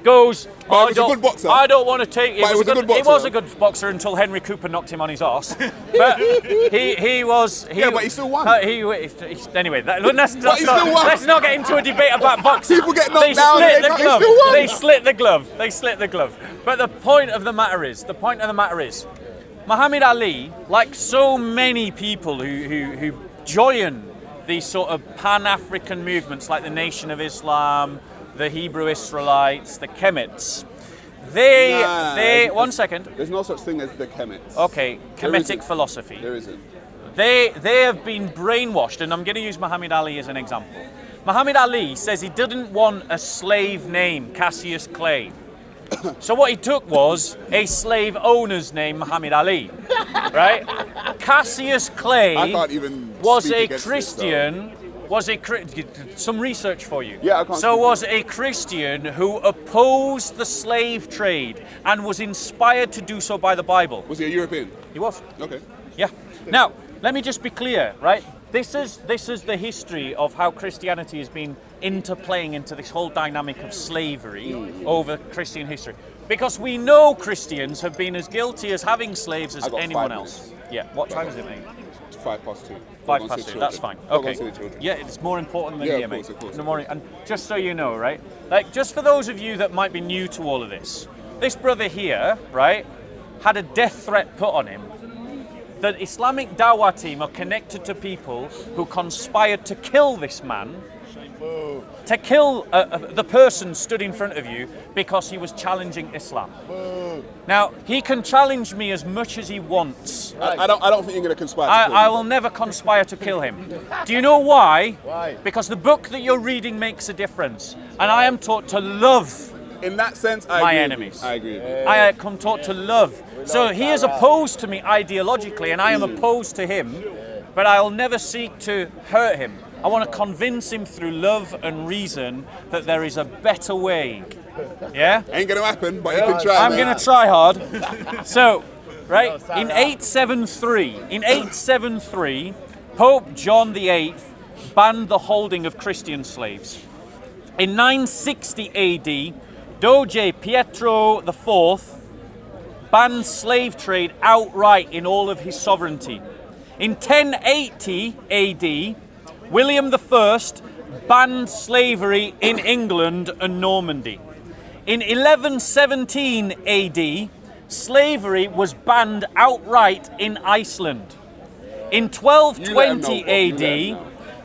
Goes, But he was a good boxer. I don't want to take. But he was a good boxer. He was a good boxer until Henry Cooper knocked him on his arse. But he was. Yeah, but he still won. Anyway, let's not get into a debate about boxing. People get knocked down. He still won. They slit the glove. But the point of the matter is, Muhammad Ali, like so many people who join these sort of Pan-African movements like the Nation of Islam, the Hebrew Israelites, the Kemits, one second. There's no such thing as the Kemits. Okay, Kemetic philosophy. There isn't. They have been brainwashed, and I'm going to use Muhammad Ali as an example. Muhammad Ali says he didn't want a slave name, Cassius Clay. So what he took was a slave owner's name, Muhammad Ali, right? Cassius Clay I can't even was speak a against Christian. Some research for you. Yeah, I can't. So was a Christian who opposed the slave trade and was inspired to do so by the Bible. Was he a European? He was. Okay. Yeah. Now, let me just be clear, right? This is the history of how Christianity has been interplaying into this whole dynamic of slavery over Christian history. Because we know Christians have been as guilty as having slaves as anyone else. Yeah. What time is it, mate? 2:05. 2:05. That's fine. Okay. Yeah, it's more important than here, mate. In the morning. And just so you know, right? Like, just for those of you that might be new to all of this brother here, right, had a death threat put on him. The Islamic Dawah team are connected to people who conspired to kill this man, to kill the person stood in front of you because he was challenging Islam. Now, he can challenge me as much as he wants. I don't think you're going to conspire to kill him. I will never conspire to kill him. Do you know why? Why? Because the book that you're reading makes a difference. And I am taught to love in that sense, my enemies. I agree with you. I am taught to love. So he is opposed to me ideologically, and I am opposed to him, but I'll never seek to hurt him. I want to convince him through love and reason that there is a better way. Yeah? Ain't going to happen, but you can try. I'm going to try hard. So, right, in 873, Pope John VIII banned the holding of Christian slaves. In 960 AD, Doge Pietro IV banned slave trade outright in all of his sovereignty. In 1080 AD, William I banned slavery in England and Normandy. In 1117 AD, slavery was banned outright in Iceland. In 1220 AD,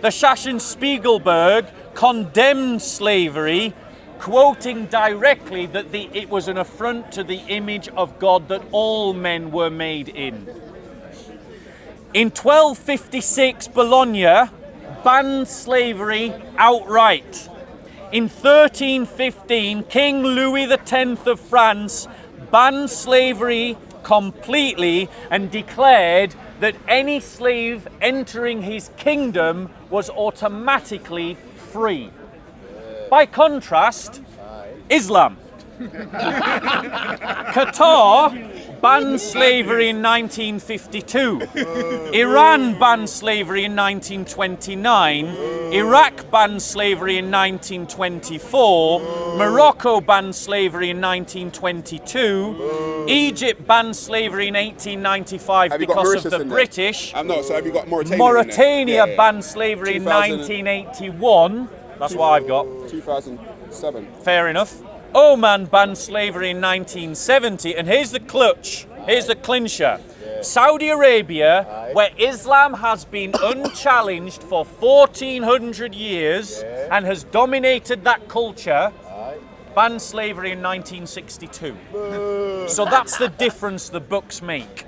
the Sachsen-Spiegelberg condemned slavery, quoting directly that it was an affront to the image of God that all men were made in. In 1256, Bologna banned slavery outright. In 1315, King Louis X of France banned slavery completely and declared that any slave entering his kingdom was automatically free. By contrast, Islam. Qatar banned slavery in 1952. Iran banned slavery in 1929. Iraq banned slavery in 1924. Morocco banned slavery in 1922. Egypt banned slavery in 1895 because of the British. No, so have you got Mauritania? Mauritania banned slavery in 1981. That's what I've got. 2007. Fair enough. Oman banned slavery in 1970, and here's the clutch, here's the clincher. Saudi Arabia, where Islam has been unchallenged for 1400 years and has dominated that culture, banned slavery in 1962. So that's the difference the books make.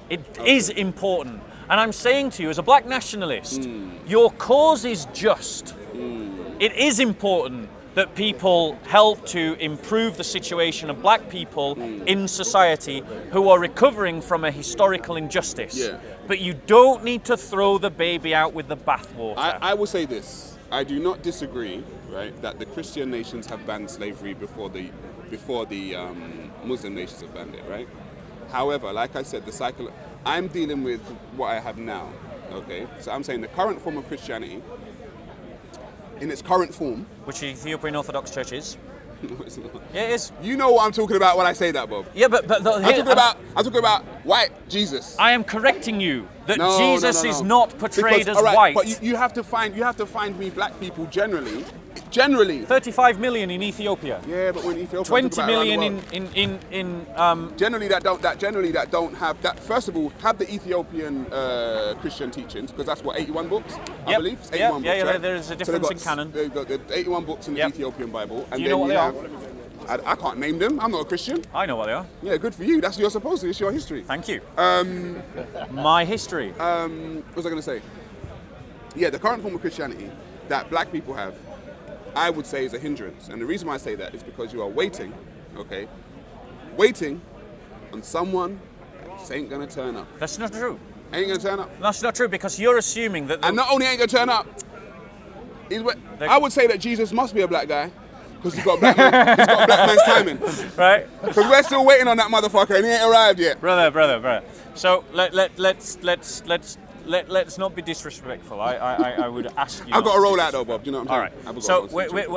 It is important. And I'm saying to you, as a black nationalist, your cause is just. It is important that people help to improve the situation of black people in society who are recovering from a historical injustice. Yeah. But you don't need to throw the baby out with the bathwater. I will say this. I do not disagree, right, that the Christian nations have banned slavery before the Muslim nations have banned it, right? However, like I said, the cycle, I'm dealing with what I have now, okay? So I'm saying the current form of Christianity, in its current form. Which the Ethiopian Orthodox Church is. No, it's not. Yeah, it is. You know what I'm talking about when I say that, Bob. Yeah, but I'm talking about white Jesus. I am correcting you that No, Jesus no. is not portrayed as all right, white. But you have to find me black people generally. 35 million in Ethiopia. Yeah, but when Ethiopia 20 million in generally that don't have that. First of all, have the Ethiopian Christian teachings, because that's what 81 books, I believe. It's 81 books, right? There's a difference in canon. They've got the 81 books in the Ethiopian Bible, and Do you know what they are? I can't name them. I'm not a Christian. I know what they are. Yeah, good for you. That's what you're supposed to. It's your history. Thank you. My history. What was I going to say? Yeah, the current form of Christianity that black people have, I would say, is a hindrance. And the reason why I say that is because you are waiting on someone that ain't going to turn up. That's not true. Ain't going to turn up. That's not true, because you're assuming that... And not only ain't going to turn up, I would say that Jesus must be a black guy. Because he's got black man's timing. Right? Because we're still waiting on that motherfucker and he ain't arrived yet. Brother. So let's not be disrespectful. I would ask you. I've got to roll out though, Bob. Do you know what I'm saying? All right. So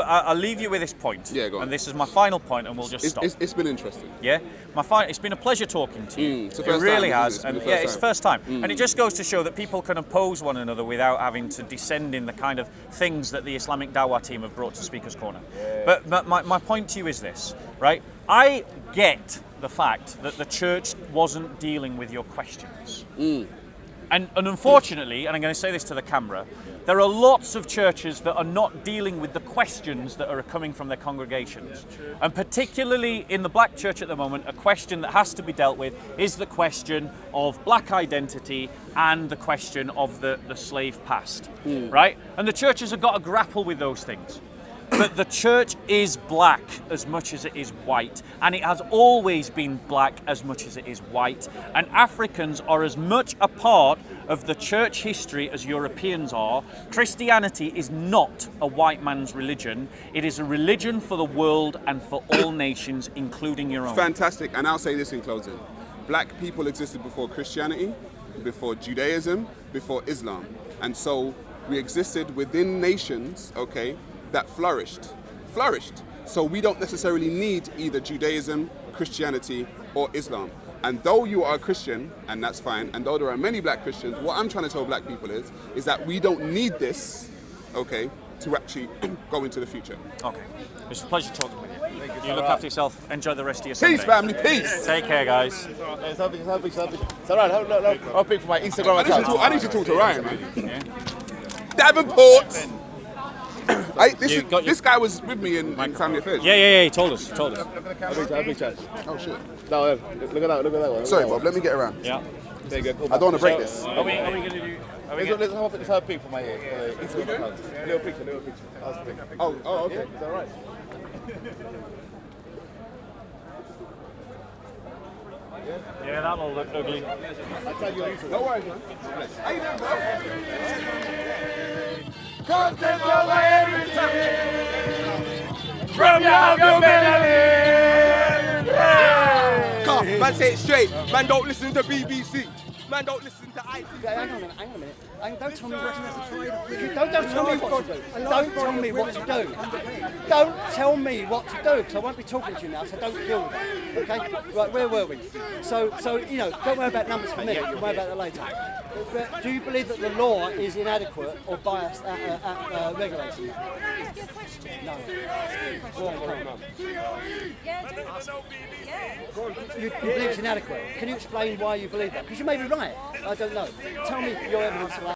I'll leave you with this point. Yeah, go on. And this is my final point, and we'll just stop. It's been interesting. Yeah, it's been a pleasure talking to you. It's the first it really time, has, and it's the first time. And it just goes to show that people can oppose one another without having to descend in the kind of things that the Islamic Dawah team have brought to Speaker's Corner. Yeah. But my point to you is this, right? I get the fact that the church wasn't dealing with your questions. And unfortunately, and I'm going to say this to the camera, there are lots of churches that are not dealing with the questions that are coming from their congregations. And particularly in the black church at the moment, a question that has to be dealt with is the question of black identity and the question of the slave past, right? And the churches have got to grapple with those things. But the church is black as much as it is white, and it has always been black as much as it is white. And Africans are as much a part of the church history as Europeans are. Christianity is not a white man's religion. It is a religion for the world and for all nations, including your own. Fantastic. And I'll say this in closing. Black people existed before Christianity, before Judaism, before Islam. And so we existed within nations, that flourished. So we don't necessarily need either Judaism, Christianity, or Islam. And though you are a Christian, and that's fine, and though there are many black Christians, what I'm trying to tell black people is that we don't need this, to actually go into the future. Okay. It's a pleasure talking with you. You look after yourself. Enjoy the rest of your Sunday. Peace, family, peace. Take care, guys. It's alright, I'll pick for my Instagram account. I need to talk to Ryan, man. Davenport! This guy was with me in Family Affairs. Yeah, he told us. I'll be chat. Oh, shit. No, look at that one. Sorry, Bob, let me get around. Yeah. There you go. I don't want to break this. Are we going to do... Let's have a third pick for my Instagram account. A little picture. Oh, okay. Is that right? Yeah, that'll look ugly. No worries, man. How you doing, bro? Content over everything from your melody. Come, man, say it straight. Man, don't listen to BBC. Man, don't listen to IT. Hang on a minute. Don't tell me what to do. Don't tell me what to do. Don't tell me what to do. Don't tell me what to do, because I won't be talking to you now, so don't deal with it. Okay? Right, where were we? So don't worry about numbers for me. We'll worry about that later. But do you believe that the law is inadequate or biased at regulating it? That's a good question. No. You believe it's inadequate. Can you explain why you believe that? Because you may be right. I don't know. Tell me your evidence of that.